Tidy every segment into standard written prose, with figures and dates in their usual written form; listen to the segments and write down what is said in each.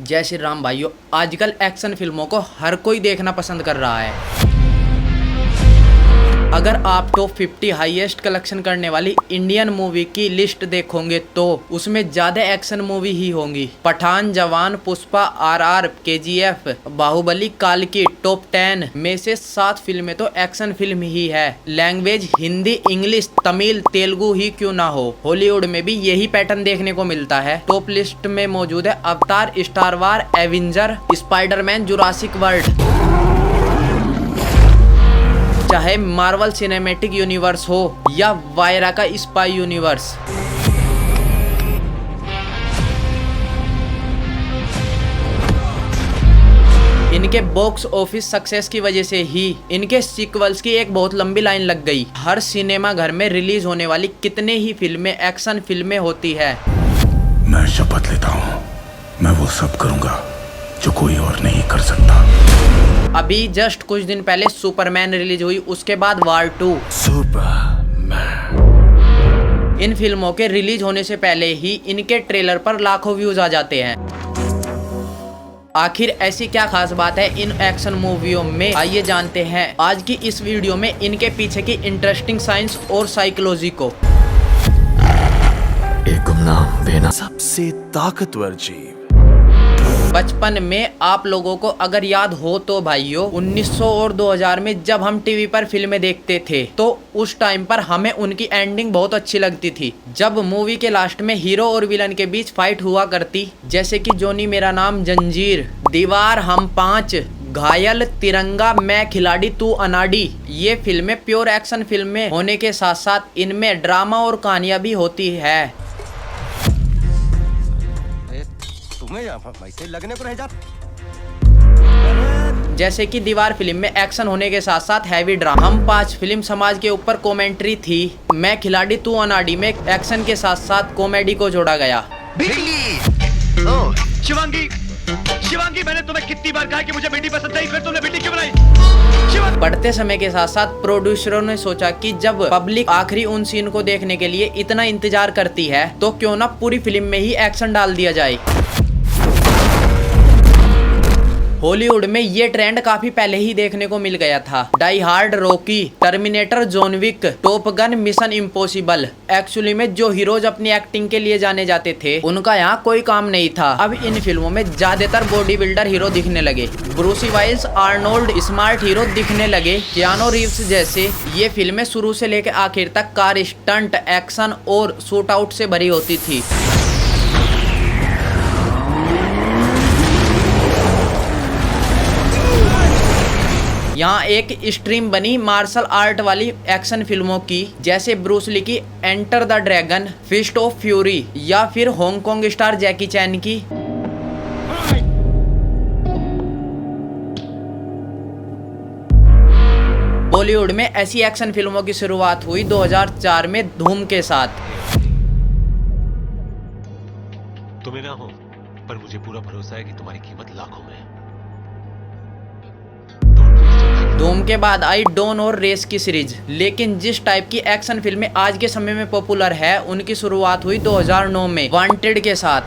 जय श्री राम भाइयों। आजकल एक्शन फिल्मों को हर कोई देखना पसंद कर रहा है। अगर आप टॉप 50 हाईएस्ट कलेक्शन करने वाली इंडियन मूवी की लिस्ट देखोगे तो उसमें ज्यादा एक्शन मूवी ही होंगी। पठान, जवान, पुष्पा, आरआर, केजीएफ, बाहुबली, काल्की, टॉप 10 में से 7 फिल्में तो एक्शन फिल्म ही है। लैंग्वेज हिंदी, इंग्लिश, तमिल, तेलुगु ही क्यों ना हो, हॉलीवुड में भी यही पैटर्न देखने को मिलता है। टॉप लिस्ट में मौजूद है अवतार, स्टार वार, एवेंजर, स्पाइडरमैन, जुरासिक वर्ल्ड, चाहे मार्वल सिनेमैटिक यूनिवर्स हो या वायरा का स्पाई यूनिवर्स। इनके बॉक्स ऑफिस सक्सेस की वजह से ही इनके सीक्वल्स की एक बहुत लंबी लाइन लग गई। हर सिनेमा घर में रिलीज होने वाली कितने ही फिल्में एक्शन फिल्में होती है। मैं शपथ लेता हूँ, मैं वो सब करूँगा जो कोई और नहीं कर सकता। अभी जस्ट कुछ दिन पहले सुपरमैन रिलीज हुई, उसके बाद वार 2। इन फिल्मों के रिलीज होने से पहले ही इनके ट्रेलर पर लाखों व्यूज आ जाते हैं। आखिर ऐसी क्या खास बात है इन एक्शन मूवियों में, आइए जानते हैं आज की इस वीडियो में इनके पीछे की इंटरेस्टिंग साइंस और साइकोलॉजी को। एक गुमनाम बेना सबसे ताकतवर जीव। बचपन में आप लोगों को अगर याद हो तो भाइयों 1900 और 2000 में जब हम टीवी पर फिल्में देखते थे तो उस टाइम पर हमें उनकी एंडिंग बहुत अच्छी लगती थी। जब मूवी के लास्ट में हीरो और विलन के बीच फाइट हुआ करती, जैसे कि जोनी मेरा नाम, जंजीर, दीवार, हम 5, घायल, तिरंगा, मैं खिलाड़ी तू अनाड़ी, ये फिल्में प्योर एक्शन फिल्में होने के साथ साथ इनमें ड्रामा और कहानियां भी होती है। लगने को रह जा। जैसे कि दीवार फिल्म में एक्शन होने के साथ साथ हैवी ड्रामा, हम 5 फिल्म समाज के ऊपर कॉमेंट्री थी, मैं खिलाड़ी तू अनाड़ी में एक्शन के साथ साथ कॉमेडी को जोड़ा गया। शिवांगी, शिवांगी, मैंने तुम्हें कितनी बार कहा कि मुझे भिंडी पसंद नहीं, फिर तुमने भिंडी क्यों बनाई? बढ़ते समय के साथ साथ प्रोड्यूसरों ने सोचा कि जब पब्लिक आखिरी उन सीन को देखने के लिए इतना इंतजार करती है तो क्यों ना पूरी फिल्म में ही एक्शन डाल दिया जाए। हॉलीवुड में ये ट्रेंड काफी पहले ही देखने को मिल गया था। Die Hard, Rocky, Terminator, John Wick, Top Gun, Mission Impossible. Actually में जो हीरोज अपनी एक्टिंग के लिए जाने जाते थे उनका यहाँ कोई काम नहीं था। अब इन फिल्मों में ज्यादातर बॉडी बिल्डर हीरो दिखने लगे। ब्रूसी वाइल्स, आर्नोल्ड स्मार्ट हीरो दिखने लगे, कियानो रीव्स जैसे। ये फिल्में शुरू से लेकर आखिर तक कार स्टंट, एक्शन और शूट आउट से भरी होती थी। यहाँ एक स्ट्रीम बनी मार्शल आर्ट वाली एक्शन फिल्मों की, जैसे ब्रूस ली की Enter the Dragon, Fist of Fury, या फिर हांगकांग स्टार जैकी चैन की बॉलीवुड में ऐसी एक्शन फिल्मों की शुरुआत हुई 2004 में धूम के साथ। तुम्हें ना हो पर मुझे पूरा भरोसा है कि तुम्हारी कीमत लाखों में है। धूम के बाद आई डॉन और रेस की सीरीज। लेकिन जिस टाइप की एक्शन फिल्में आज के समय में पॉपुलर है उनकी शुरुआत हुई 2009 में वांटेड के साथ।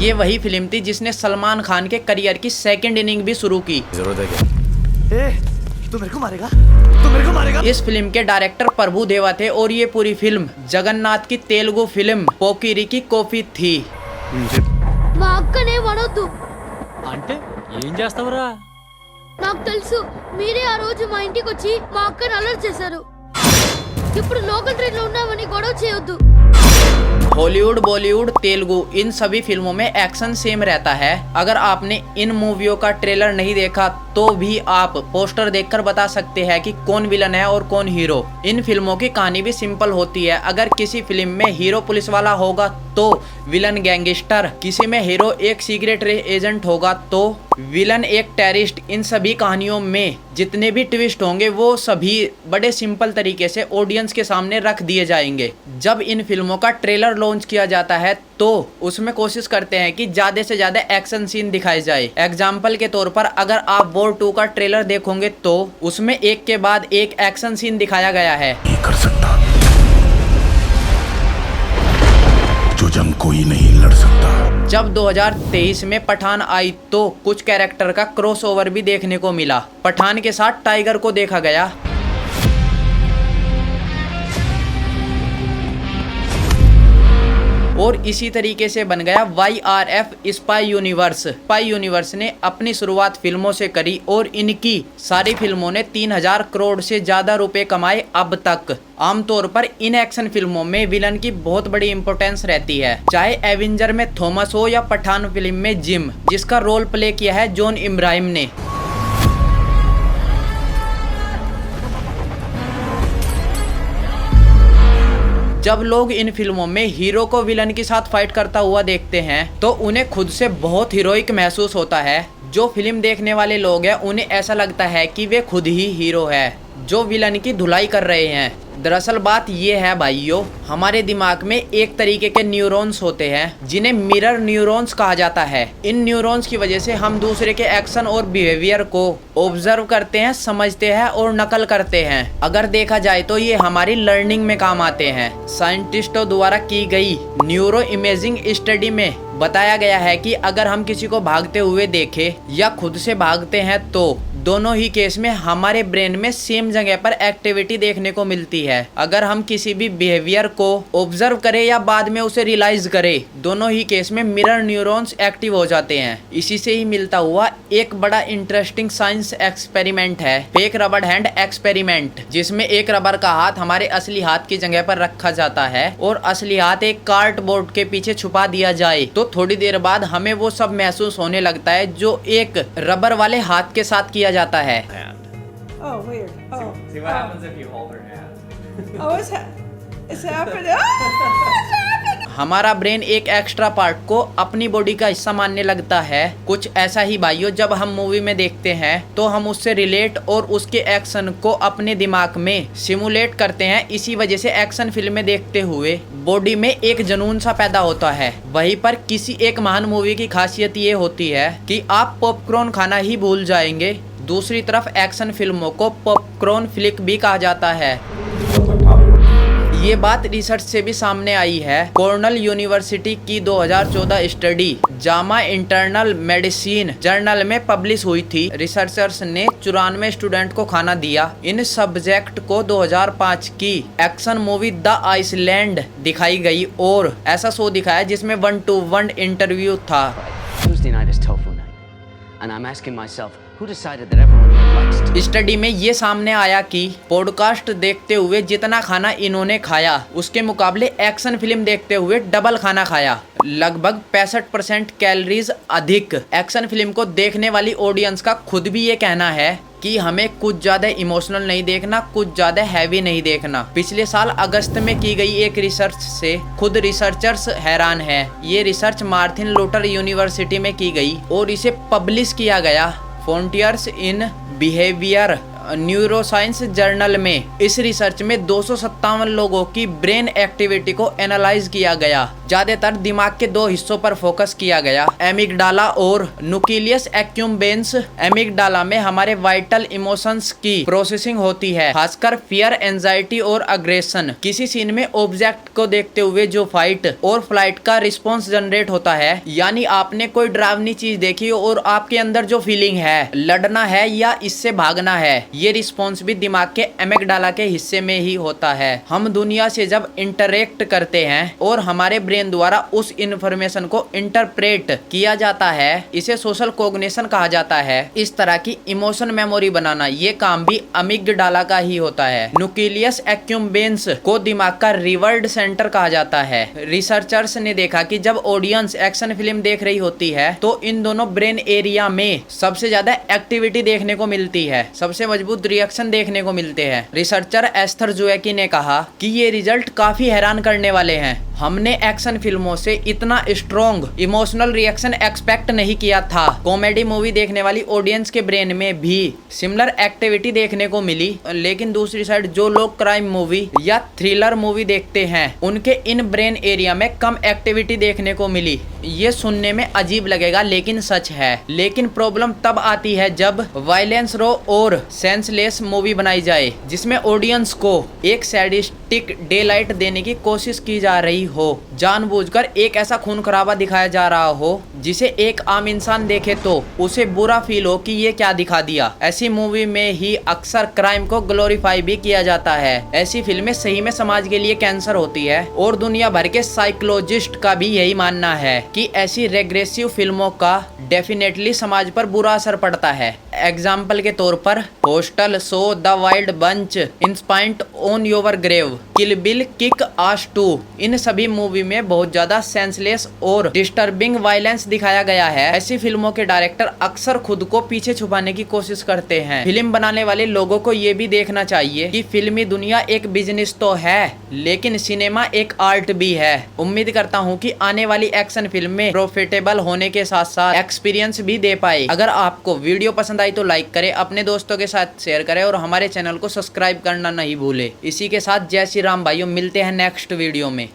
ये वही फिल्म थी जिसने सलमान खान के करियर की सेकंड इनिंग भी शुरू की। जरूरत है क्या? तू मेरे को मारेगा? तू मेरे को मारेगा? इस फिल्म के डायरेक्टर प्रभु देवा थे और ये पूरी फिल्म जगन्नाथ की तेलुगु फिल्म पोकिरी की कॉपी थी। మా అక్కనే వనొద్దు అంటే ఏం చేస్తావురా? నాకు తెలుసు, మీరే ఆ రోజు మా ఇంటికి వచ్చి మా అక్కని అలర్ట్ చేశారు। ఇప్పుడు లోకల్ ట్రైన్ లో ఉన్నామని గొడవ చేయొద్దు। हॉलीवुड, बॉलीवुड, तेलुगु, इन सभी फिल्मों में एक्शन सेम रहता है। अगर आपने इन मूवियों का ट्रेलर नहीं देखा तो भी आप पोस्टर देखकर बता सकते हैं कि कौन विलन है और कौन हीरो। इन फिल्मों की कहानी भी सिंपल होती है। अगर किसी फिल्म में हीरो पुलिस वाला होगा तो विलन गैंगस्टर, किसी में हीरो एक सीक्रेट एजेंट होगा तो विलन एक टेररिस्ट। इन सभी कहानियों में जितने भी ट्विस्ट होंगे वो सभी बड़े सिंपल तरीके से ऑडियंस के सामने रख दिए जाएंगे। जब इन फिल्मों का ट्रेलर लॉन्च किया जाता है तो उसमें कोशिश करते हैं कि ज्यादा से ज्यादा एक्शन सीन दिखाए जाए। एग्जाम्पल के तौर पर अगर आप वॉर 2 का ट्रेलर देखोगे तो उसमें एक के बाद एक एक्शन सीन दिखाया गया है। नहीं कर सकता, जो जंग कोई नहीं लड़ सकता। जब 2023 में पठान आई तो कुछ कैरेक्टर का क्रॉसओवर भी देखने को मिला। पठान के साथ टाइगर को देखा गया। और इसी तरीके से बन गया YRF spy universe. Spy universe ने अपनी शुरुआत फिल्मों से करी और इनकी सारी फिल्मों ने 3000 करोड़ से ज्यादा रुपए कमाए अब तक। आमतौर पर इन एक्शन फिल्मों में विलन की बहुत बड़ी इंपॉर्टेंस रहती है, चाहे एवेंजर में थॉमस हो या पठान फिल्म में जिम, जिसका रोल प्ले किया है जॉन इब्राहिम ने। जब लोग इन फिल्मों में हीरो को विलन के साथ फाइट करता हुआ देखते हैं तो उन्हें खुद से बहुत हीरोइक महसूस होता है। जो फिल्म देखने वाले लोग हैं उन्हें ऐसा लगता है कि वे खुद ही हीरो है जो विलन की धुलाई कर रहे हैं। दरअसल बात ये है भाइयों, हमारे दिमाग में एक तरीके के न्यूरॉन्स होते हैं जिन्हें मिरर न्यूरॉन्स कहा जाता है। इन न्यूरॉन्स की वजह से हम दूसरे के एक्शन और बिहेवियर को ऑब्जर्व करते हैं, समझते हैं और नकल करते हैं। अगर देखा जाए तो ये हमारी लर्निंग में काम आते हैं। साइंटिस्टों द्वारा की गई न्यूरो इमेजिंग स्टडी में बताया गया है कि अगर हम किसी को भागते हुए देखें या खुद से भागते हैं तो दोनों ही केस में हमारे ब्रेन में सेम जगह पर एक्टिविटी देखने को मिलती है। अगर हम किसी भी बिहेवियर को ऑब्जर्व करें या बाद में उसे रियलाइज करें, दोनों ही केस में मिरर न्यूरॉन्स एक्टिव हो जाते हैं। इसी से ही मिलता हुआ एक बड़ा इंटरेस्टिंग साइंस एक्सपेरिमेंट है फेक रबर हैंड एक्सपेरिमेंट, जिसमें एक रबर का हाथ हमारे असली हाथ की जगह पर रखा जाता है और असली हाथ एक कार्डबोर्ड के पीछे छुपा दिया जाए तो थोड़ी देर बाद हमें वो सब महसूस होने लगता है जो एक रबर वाले हाथ के साथ किया जाता है। Oh, weird. Oh. See what happens if you hold her hand. Oh, it's happening. Oh, हमारा ब्रेन एक एक्स्ट्रा पार्ट को अपनी बॉडी का हिस्सा मानने लगता है। कुछ ऐसा ही भाइयों, जब हम मूवी में देखते हैं तो हम उससे रिलेट और उसके एक्शन को अपने दिमाग में सिमुलेट करते हैं। इसी वजह से एक्शन फिल्में देखते हुए बॉडी में एक जुनून सा पैदा होता है। वहीं पर किसी एक महान मूवी की खासियत ये होती है कि आप पॉपकॉर्न खाना ही भूल जाएंगे। दूसरी तरफ एक्शन फिल्मों को पॉपकॉर्न फ्लिक भी कहा जाता है। ये बात रिसर्च से भी सामने आई है। कॉर्नेल यूनिवर्सिटी की 2014 study Jama internal medicine journal में पब्लिश हुई थी। रिसर्चर्स ने 94 स्टूडेंट को खाना दिया। इन सब्जेक्ट को 2005 की एक्शन मूवी द आइसलैंड दिखाई गई और ऐसा शो दिखाया जिसमें 1-to-1 इंटरव्यू था। Tuesday night is tofu night, and I'm asking myself, who decided that everyone here likes tofu? Study में ये सामने आया कि पॉडकास्ट देखते हुए जितना खाना इन्होंने खाया उसके मुकाबले एक्शन फिल्म देखते हुए डबल खाना खाया। लगभग 65% कैलोरीज अधिक। एक्शन फिल्म को देखने वाली ऑडियंस का खुद भी ये कहना है कि हमें कुछ ज्यादा इमोशनल नहीं देखना, कुछ ज्यादा हैवी नहीं देखना। पिछले साल अगस्त में की गई एक रिसर्च से खुद रिसर्चर्स हैरान हैं। ये रिसर्च मार्टिन लूथर यूनिवर्सिटी में की गई और इसे पब्लिश किया गया frontiers in behaviour neuroscience journal में। इस रिसर्च में 257 लोगों की ब्रेन एक्टिविटी को एनालाइज किया गया। ज्यादातर दिमाग के दो हिस्सों पर फोकस किया गया, एमिगडाला और न्यूक्लियस एक्यूम्बेंस। एमिगडाला में हमारे वाइटल इमोशंस की प्रोसेसिंग होती है, खासकर फियर, एंजाइटी और अग्रेशन। किसी सीन में ऑब्जेक्ट को देखते हुए जो फाइट और फ्लाइट का रिस्पॉन्स जनरेट होता है, यानी आपने कोई डरावनी चीज देखी और आपके अंदर जो फीलिंग है, लड़ना है या इससे भागना है, ये रिस्पॉन्स भी दिमाग के एमिगडाला के हिस्से में ही होता है। हम दुनिया से जब इंटरेक्ट करते हैं और हमारे ब्रेन द्वारा उस इंफॉर्मेशन को इंटरप्रेट किया जाता है, इसे सोशल कॉग्निशन कहा जाता है। इस तरह की इमोशन मेमोरी बनाना ये काम भी अमिगडाला का ही होता है। न्यूक्लियस एक्यूम्बेंस को दिमाग का रिवर्ड सेंटर कहा जाता है। रिसर्चर्स ने देखा कि जब ऑडियंस एक्शन फिल्म देख रही होती है तो इन दोनों ब्रेन एरिया में सबसे ज्यादा एक्टिविटी देखने को मिलती है, सबसे मजबूत रिएक्शन देखने को मिलते हैं। रिसर्चर एस्थर जोएकी ने कहा कि ये रिजल्ट काफी हैरान करने वाले हैं। हमने एक्शन फिल्मों से इतना स्ट्रॉन्ग इमोशनल रिएक्शन एक्सपेक्ट नहीं किया था। कॉमेडी मूवी देखने वाली ऑडियंस के ब्रेन में भी सिमिलर एक्टिविटी देखने को मिली, लेकिन दूसरी साइड जो लोग क्राइम मूवी या थ्रिलर मूवी देखते हैं उनके इन ब्रेन एरिया में कम एक्टिविटी देखने को मिली। ये सुनने में अजीब लगेगा लेकिन सच है। लेकिन प्रॉब्लम तब आती है जब वायलेंस रो और सेंसलेस मूवी बनाई जाए जिसमें ऑडियंस को एक सैडिस्टिक डे लाइट देने की कोशिश की जा रही हो, जानबूझकर एक ऐसा खून खराबा दिखाया जा रहा हो जिसे एक आम इंसान देखे तो उसे बुरा फील हो कि ये क्या दिखा दिया। ऐसी मूवी में ही अक्सर क्राइम को ग्लोरीफाई भी किया जाता है। ऐसी फिल्में सही में समाज के लिए कैंसर होती है और दुनिया भर के साइकोलॉजिस्ट का भी यही मानना है कि ऐसी रेग्रेसिव फिल्मों का डेफिनेटली समाज पर बुरा असर पड़ता है। एग्जाम्पल के तौर पर hostel, saw, the wild bunch, I spit on your grave, kill bill, kick ass 2, इन सभी मूवी में बहुत ज्यादा सेंसलेस और डिस्टर्बिंग वायलेंस दिखाया गया है। ऐसी फिल्मों के डायरेक्टर अक्सर खुद को पीछे छुपाने की कोशिश करते हैं। फिल्म बनाने वाले लोगों को ये भी देखना चाहिए कि फिल्मी दुनिया एक बिजनेस तो है लेकिन सिनेमा एक आर्ट भी है। उम्मीद करता हूँ कि आने वाली एक्शन फिल्में प्रॉफिटेबल होने के साथ साथ एक्सपीरियंस भी दे पाए। अगर आपको वीडियो पसंद आई तो लाइक करें, अपने दोस्तों के साथ शेयर करें और हमारे चैनल को सब्सक्राइब करना नहीं भूले। इसी के साथ जय श्री राम भाइयों, मिलते हैं नेक्स्ट वीडियो में।